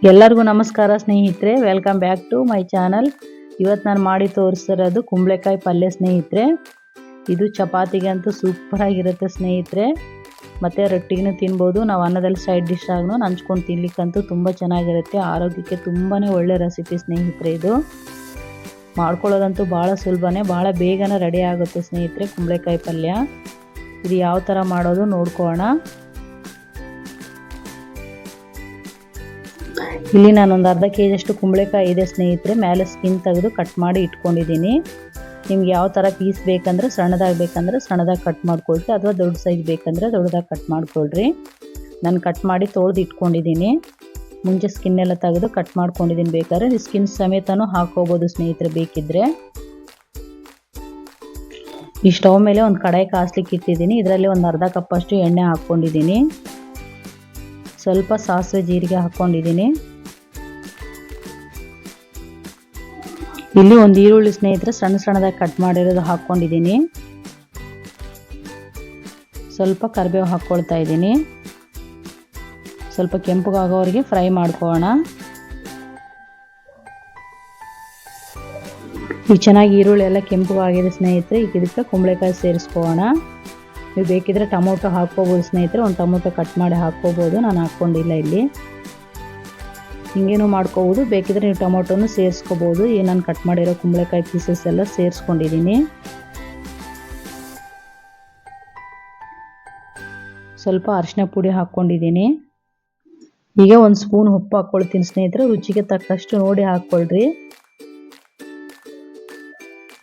ಎಲ್ಲರಿಗೂ ನಮಸ್ಕಾರ ಸ್ನೇಹಿತರೆ, welcome back to my channel. ಇವತ್ತು ನಾನು ಮಾಡಿ ತೋರಿಸ್ತಿರೋದು ಕುಂಬಳಕಾಯಿ ಪಲ್ಯ ಸ್ನೇಹಿತರೆ. ಇದು ಚಪಾತಿಗೆ ಅಂತೂ ಸೂಪರ್ ಆಗಿರುತ್ತೆ ಸ್ನೇಹಿತರೆ. ಮತ್ತು ರೊಟ್ಟಿಗೂ ತಿನ್ಬೋದು. ನಾವು ಅನ್ನದಲ್ಲಿ ಸೈಡ್ ಡಿಶ್ ಆಗೂ ಹಂಚ್ಕೊಂಡು ತಿನ್ಲಿಕ್ಕಂತೂ ತುಂಬ ಚೆನ್ನಾಗಿರುತ್ತೆ. ಆರೋಗ್ಯಕ್ಕೆ ತುಂಬಾ ಒಳ್ಳೆ ರೆಸಿಪಿ ಸ್ನೇಹಿತರೆ. ಇದು ಮಾಡ್ಕೊಳ್ಳೋದಂತೂ ಭಾಳ ಸುಲಭನೇ, ಭಾಳ ಬೇಗನೆ ರೆಡಿ ಆಗುತ್ತೆ ಸ್ನೇಹಿತರೆ ಕುಂಬಳಕಾಯಿ ಪಲ್ಯ. ಇದು ಯಾವ ಥರ ಮಾಡೋದು ನೋಡ್ಕೊಳ್ಳೋಣ. ಇಲ್ಲಿ ನಾನೊಂದು ಅರ್ಧ ಕೆಜಿ ಅಷ್ಟು ಕುಂಬಳಕಾಯಿ ಇದೆ ಸ್ನೇಹಿತರೆ. ಮೇಲೆ ಸ್ಕಿನ್ ತೆಗೆದು ಕಟ್ ಮಾಡಿ ಇಟ್ಕೊಂಡಿದ್ದೀನಿ. ನಿಮ್ಗೆ ಯಾವ ಥರ ಪೀಸ್ ಬೇಕಂದ್ರೆ ಸಣ್ಣದಾಗಿ ಬೇಕಂದ್ರೆ ಸಣ್ಣದಾಗಿ ಕಟ್ ಮಾಡ್ಕೊಳ್ರಿ, ಅಥವಾ ದೊಡ್ಡ ಸೈಜ್ ಬೇಕಂದ್ರೆ ದೊಡ್ಡದಾಗಿ ಕಟ್ ಮಾಡ್ಕೊಳ್ರಿ. ನಾನು ಕಟ್ ಮಾಡಿ ತೊಳೆದು ಇಟ್ಕೊಂಡಿದ್ದೀನಿ. ಮುಂಚೆ ಸ್ಕಿನ್ ಎಲ್ಲ ತೆಗೆದು ಕಟ್ ಮಾಡ್ಕೊಂಡಿದ್ದೀನಿ. ಬೇಕಾದ್ರೆ ಸ್ಕಿನ್ ಸಮೇತನೂ ಹಾಕೋಬೋದು ಸ್ನೇಹಿತರೆ ಬೇಕಿದ್ದರೆ. ಈ ಸ್ಟವ್ ಮೇಲೆ ಒಂದು ಕಡಾಯಿ ಕಾಸ್ಲಿಕ್ಕೆ ಇಟ್ಟಿದ್ದೀನಿ. ಇದರಲ್ಲಿ ಒಂದು ಅರ್ಧ ಕಪ್ಪಷ್ಟು ಎಣ್ಣೆ ಹಾಕ್ಕೊಂಡಿದ್ದೀನಿ. ಸ್ವಲ್ಪ ಸಾಸಿವೆ ಜೀರಿಗೆ ಹಾಕ್ಕೊಂಡಿದ್ದೀನಿ. ಇಲ್ಲಿ ಒಂದು ಈರುಳ್ಳಿ ಸ್ನೇಹಿತರೆ ಸಣ್ಣ ಸಣ್ಣದಾಗಿ ಕಟ್ ಮಾಡಿರೋದು ಹಾಕ್ಕೊಂಡಿದ್ದೀನಿ. ಸ್ವಲ್ಪ ಕರಿಬೇವು ಹಾಕ್ಕೊಳ್ತಾ ಇದ್ದೀನಿ. ಸ್ವಲ್ಪ ಕೆಂಪಗಾಗೋವರೆಗೆ ಫ್ರೈ ಮಾಡ್ಕೊಳ್ಳೋಣ. ಈಗ ಚೆನ್ನಾಗಿ ಈರುಳ್ಳಿ ಎಲ್ಲ ಕೆಂಪಗಾಗಿದೆ ಸ್ನೇಹಿತರೆ. ಈಗ ಇದಕ್ಕೆ ಕುಂಬಳಕಾಯಿ ಸೇರಿಸ್ಕೊಳ್ಳೋಣ. ನೀವು ಬೇಕಿದ್ರೆ ಟೊಮೊಟೊ ಹಾಕ್ಕೋಬೋದು ಸ್ನೇಹಿತರೆ. ಒಂದು ಟೊಮೊಟೊ ಕಟ್ ಮಾಡಿ ಹಾಕ್ಕೋಬೋದು. ನಾನು ಹಾಕ್ಕೊಂಡಿಲ್ಲ ಇಲ್ಲಿ. ಹಿಂಗೇನು ಮಾಡ್ಕೋಬೋದು. ಬೇಕಿದ್ರೆ ನೀವು ಟೊಮೊಟೊನು ಸೇರಿಸ್ಕೋಬೋದು. ನಾನು ಕಟ್ ಮಾಡಿರೋ ಕುಂಬಳಕಾಯಿ ಪೀಸಸ್ ಎಲ್ಲ ಸೇರಿಸ್ಕೊಂಡಿದ್ದೀನಿ. ಸ್ವಲ್ಪ ಅರಿಶಿನ ಪುಡಿ ಹಾಕ್ಕೊಂಡಿದ್ದೀನಿ. ಈಗ ಒಂದು ಸ್ಪೂನ್ ಉಪ್ಪು ಹಾಕ್ಕೊಳ್ತೀನಿ ಸ್ನೇಹಿತರೆ. ರುಚಿಗೆ ತಕ್ಕಷ್ಟು ನೋಡಿ ಹಾಕ್ಕೊಳ್ರಿ.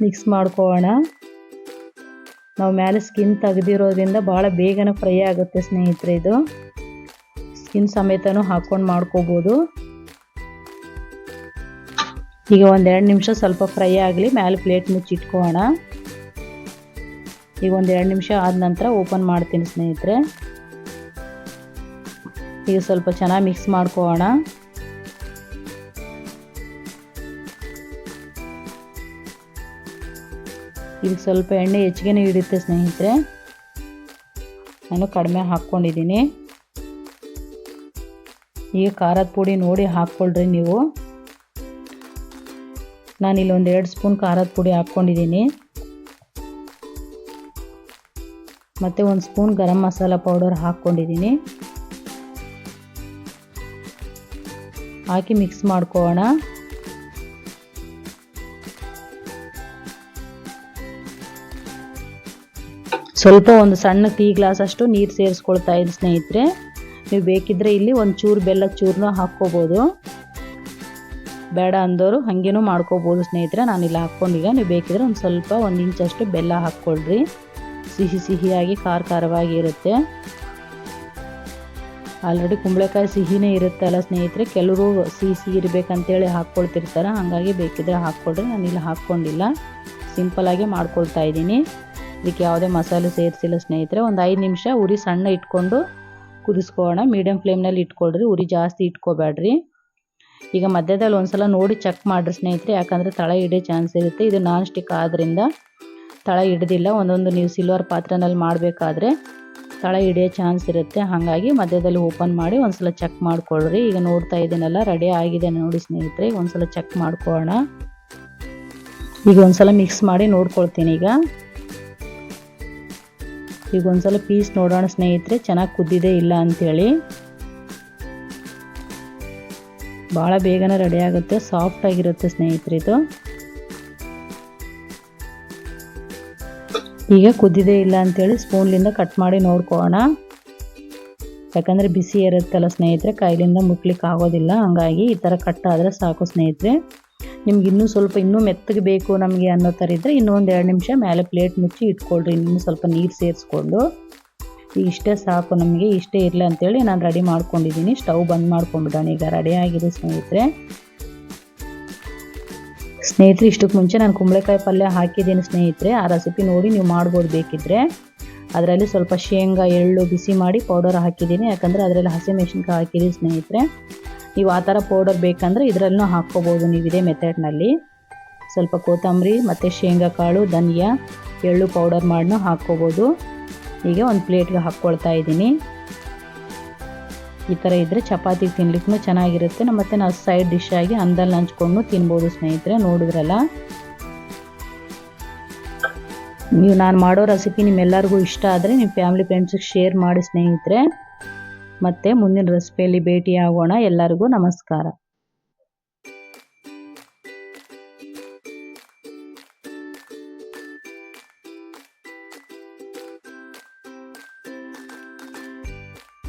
ಮಿಕ್ಸ್ ಮಾಡ್ಕೊಳ್ಳೋಣ. ನಾವು ಮೇಲೆ ಸ್ಕಿನ್ ತೆಗೆದಿರೋದ್ರಿಂದ ಭಾಳ ಬೇಗನೆ ಫ್ರೈ ಆಗುತ್ತೆ ಸ್ನೇಹಿತರೆ. ಇದು ಸ್ಕಿನ್ ಸಮೇತನೂ ಹಾಕ್ಕೊಂಡು ಮಾಡ್ಕೋಬೋದು. ಈಗ ಒಂದು 2 ನಿಮಿಷ ಸ್ವಲ್ಪ ಫ್ರೈ ಆಗಲಿ. ಮೇಲೆ ಪ್ಲೇಟ್ ಮುಚ್ಚಿಟ್ಕೊಳ್ಳೋಣ. ಈಗ ಒಂದು 2 ನಿಮಿಷ ಆದ ನಂತರ ಓಪನ್ ಮಾಡ್ತೀನಿ ಸ್ನೇಹಿತರೆ. ಈಗ ಸ್ವಲ್ಪ ಚೆನ್ನಾಗಿ ಮಿಕ್ಸ್ ಮಾಡ್ಕೊಳ್ಳೋಣ. ಈಗ ಸ್ವಲ್ಪ ಎಣ್ಣೆ ಹೆಚ್ಚಿಗೆ ಹಿಡಿಯುತ್ತೆ ಸ್ನೇಹಿತರೆ. ನಾನು ಕಡಿಮೆ ಹಾಕ್ಕೊಂಡಿದ್ದೀನಿ. ಈಗ ಖಾರದ ಪುಡಿ ನೋಡಿ ಹಾಕ್ಕೊಳ್ರಿ ನೀವು. ನಾನಿಲ್ಲಿ ಒಂದು 2 ಸ್ಪೂನ್ ಖಾರದ ಪುಡಿ ಹಾಕ್ಕೊಂಡಿದ್ದೀನಿ. ಮತ್ತು 1 ಸ್ಪೂನ್ ಗರಂ ಮಸಾಲ ಪೌಡರ್ ಹಾಕ್ಕೊಂಡಿದ್ದೀನಿ. ಹಾಕಿ ಮಿಕ್ಸ್ ಮಾಡ್ಕೊಳ್ಳೋಣ. ಸ್ವಲ್ಪ ಒಂದು ಸಣ್ಣ ಟೀ ಗ್ಲಾಸ್ ಅಷ್ಟು ನೀರು ಸೇರಿಸ್ಕೊಳ್ತಾ ಇದ್ದೀನಿ ಸ್ನೇಹಿತರೆ. ನೀವು ಬೇಕಿದ್ರೆ ಇಲ್ಲಿ ಒಂದು ಚೂರು ಬೆಲ್ಲ ಚೂರನ್ನ ಹಾಕ್ಕೋಬೋದು. ಬೇಡ ಅಂದವರು ಹಾಗೇನೂ ಮಾಡ್ಕೋಬೋದು ಸ್ನೇಹಿತರೆ. ನಾನಿಲ್ಲಿ ಹಾಕ್ಕೊಂಡೀಗ ನೀವು ಬೇಕಿದ್ರೆ ಒಂದು ಸ್ವಲ್ಪ 1 ಇಂಚಷ್ಟು ಬೆಲ್ಲ ಹಾಕ್ಕೊಳ್ರಿ. ಸಿಹಿಯಾಗಿ ಖಾರವಾಗಿ ಇರುತ್ತೆ. ಆಲ್ರೆಡಿ ಕುಂಬಳಕಾಯಿ ಸಿಹಿನೇ ಇರುತ್ತಲ್ಲ ಸ್ನೇಹಿತರೆ. ಕೆಲವರು ಸಿಹಿ ಇರಬೇಕಂತೇಳಿ ಹಾಕ್ಕೊಳ್ತಿರ್ತಾರೆ. ಹಾಗಾಗಿ ಬೇಕಿದ್ರೆ ಹಾಕ್ಕೊಳ್ರಿ. ನಾನಿಲ್ಲಿ ಹಾಕ್ಕೊಂಡಿಲ್ಲ, ಸಿಂಪಲಾಗಿ ಮಾಡ್ಕೊಳ್ತಾ ಇದ್ದೀನಿ. ಇದಕ್ಕೆ ಯಾವುದೇ ಮಸಾಲೆ ಸೇರಿಸಿಲ್ಲ ಸ್ನೇಹಿತರೆ. ಒಂದು 5 ನಿಮಿಷ ಉರಿ ಸಣ್ಣ ಇಟ್ಕೊಂಡು ಕುದಿಸ್ಕೊಳ್ಳೋಣ. ಮೀಡಿಯಮ್ ಫ್ಲೇಮ್ನಲ್ಲಿ ಇಟ್ಕೊಳ್ರಿ, ಉರಿ ಜಾಸ್ತಿ ಇಟ್ಕೋಬೇಡ್ರಿ. ಈಗ ಮಧ್ಯದಲ್ಲಿ ಒಂದ್ಸಲ ನೋಡಿ ಚೆಕ್ ಮಾಡಿರಿ ಸ್ನೇಹಿತರೆ. ಯಾಕಂದರೆ ತಳ ಹಿಡಿಯೋ ಚಾನ್ಸ್ ಇರುತ್ತೆ. ಇದು ನಾನ್ ಸ್ಟಿಕ್ ಆದ್ದರಿಂದ ತಳ ಹಿಡ್ದಿಲ್ಲ. ಒಂದೊಂದು ನೀವು ಸಿಲ್ವರ್ ಪಾತ್ರೆನಲ್ಲಿ ಮಾಡಬೇಕಾದ್ರೆ ತಳ ಹಿಡಿಯೋ ಚಾನ್ಸ್ ಇರುತ್ತೆ. ಹಾಗಾಗಿ ಮಧ್ಯದಲ್ಲಿ ಓಪನ್ ಮಾಡಿ ಒಂದ್ಸಲ ಚೆಕ್ ಮಾಡ್ಕೊಳ್ರಿ. ಈಗ ನೋಡ್ತಾ ಇದ್ದೀನಲ್ಲ, ರೆಡಿ ಆಗಿದೆ ನೋಡಿ ಸ್ನೇಹಿತರೆ. ಒಂದ್ಸಲ ಚೆಕ್ ಮಾಡ್ಕೊಳ್ಳೋಣ. ಈಗ ಒಂದ್ಸಲ ಮಿಕ್ಸ್ ಮಾಡಿ ನೋಡ್ಕೊಳ್ತೀನಿ. ಈಗ ಒಂದ್ಸಲ ಪೀಸ್ ನೋಡೋಣ ಸ್ನೇಹಿತರೆ, ಚೆನ್ನಾಗಿ ಕುದ್ದಿದೆ ಇಲ್ಲ ಅಂಥೇಳಿ. ಭಾಳ ಬೇಗನೆ ರೆಡಿ ಆಗುತ್ತೆ, ಸಾಫ್ಟ್ ಆಗಿರುತ್ತೆ ಸ್ನೇಹಿತರೆ ಇದು. ಈಗ ಕುದ್ದಿದೆ ಇಲ್ಲ ಅಂಥೇಳಿ ಸ್ಪೂನ್ಲಿಂದ ಕಟ್ ಮಾಡಿ ನೋಡ್ಕೊಳ್ಳೋಣ. ಯಾಕಂದರೆ ಬಿಸಿ ಇರುತ್ತಲ್ಲ ಸ್ನೇಹಿತರೆ, ಕೈಲಿಂದ ಮುಟ್ಲಿಕ್ಕೆ ಆಗೋದಿಲ್ಲ. ಹಂಗಾಗಿ ಈ ಥರ ಕಟ್ ಆದರೆ ಸಾಕು ಸ್ನೇಹಿತರೆ. ನಿಮ್ಗೆ ಇನ್ನೂ ಮೆತ್ತಗೆ ಬೇಕು ನಮಗೆ ಅನ್ನೋ ಥರ ಇದ್ದರೆ ಇನ್ನೂ ಒಂದು 2 ನಿಮಿಷ ಮೇಲೆ ಪ್ಲೇಟ್ ಮುಚ್ಚಿ ಇಟ್ಕೊಳ್ರಿ. ಇನ್ನೂ ಸ್ವಲ್ಪ ನೀರು ಸೇರಿಸ್ಕೊಂಡು. ಈಗ ಇಷ್ಟೇ ಸಾಕು ನಮಗೆ. ಇಷ್ಟೇ ಇರಲಿ ಅಂತೇಳಿ ನಾನು ರೆಡಿ ಮಾಡ್ಕೊಂಡಿದ್ದೀನಿ. ಸ್ಟವ್ ಬಂದ್ ಮಾಡ್ಕೊಂಡ್ಬಿಡೋಣ. ಈಗ ರೆಡಿ ಆಗಿದೆ ಸ್ನೇಹಿತರೆ. ಇಷ್ಟಕ್ಕೆ ಮುಂಚೆ ನಾನು ಕುಂಬಳಕಾಯಿ ಪಲ್ಯ ಹಾಕಿದ್ದೀನಿ ಸ್ನೇಹಿತರೆ. ಆ ರೆಸಿಪಿ ನೋಡಿ ನೀವು ಮಾಡ್ಬೋದು ಬೇಕಿದ್ರೆ. ಅದರಲ್ಲಿ ಸ್ವಲ್ಪ ಶೇಂಗಾ ಎಳ್ಳು ಬಿಸಿ ಮಾಡಿ ಪೌಡರ್ ಹಾಕಿದ್ದೀನಿ. ಯಾಕಂದರೆ ಅದರಲ್ಲಿ ಹಸಿಮೆಣಸಿನ್ಕಾಯಿ ಹಾಕಿದ್ದೀನಿ ಸ್ನೇಹಿತರೆ. ನೀವು ಆ ಥರ ಪೌಡರ್ ಬೇಕಂದರೆ ಇದರಲ್ಲೂ ಹಾಕ್ಕೋಬೋದು ನೀವು ಇದೇ ಮೆಥಡ್ನಲ್ಲಿ. ಸ್ವಲ್ಪ ಕೊತ್ತಂಬರಿ ಮತ್ತು ಶೇಂಗಾ ಕಾಳು, ಧನಿಯಾ, ಎಳ್ಳು ಪೌಡರ್ ಮಾಡಿನೂ ಹಾಕ್ಕೋಬೋದು. ಈಗ ಒಂದು ಪ್ಲೇಟ್ಗೆ ಹಾಕ್ಕೊಳ್ತಾ ಇದ್ದೀನಿ. ಈ ಥರ ಇದ್ದರೆ ಚಪಾತಿಗೆ ತಿನ್ಲಿಕ್ಕೂ ಚೆನ್ನಾಗಿರುತ್ತೆ. ಮತ್ತು ನಾವು ಸೈಡ್ ಡಿಶ್ ಆಗಿ ಅನ್ನದಲ್ಲಿ ಹಂಚ್ಕೊಂಡು ತಿನ್ಬೋದು ಸ್ನೇಹಿತರೆ. ನೋಡಿದ್ರಲ್ಲ, ನೀವು ನಾನು ಮಾಡೋ ರೆಸಿಪಿ ನಿಮ್ಮೆಲ್ಲರಿಗೂ ಇಷ್ಟ ಆದರೆ ನಿಮ್ಮ ಫ್ಯಾಮಿಲಿ ಫ್ರೆಂಡ್ಸಿಗೆ ಶೇರ್ ಮಾಡಿ ಸ್ನೇಹಿತರೆ. ಮತ್ತು ಮುಂದಿನ ರೆಸಿಪಿಯಲ್ಲಿ ಭೇಟಿಯಾಗೋಣ. ಎಲ್ಲರಿಗೂ ನಮಸ್ಕಾರ.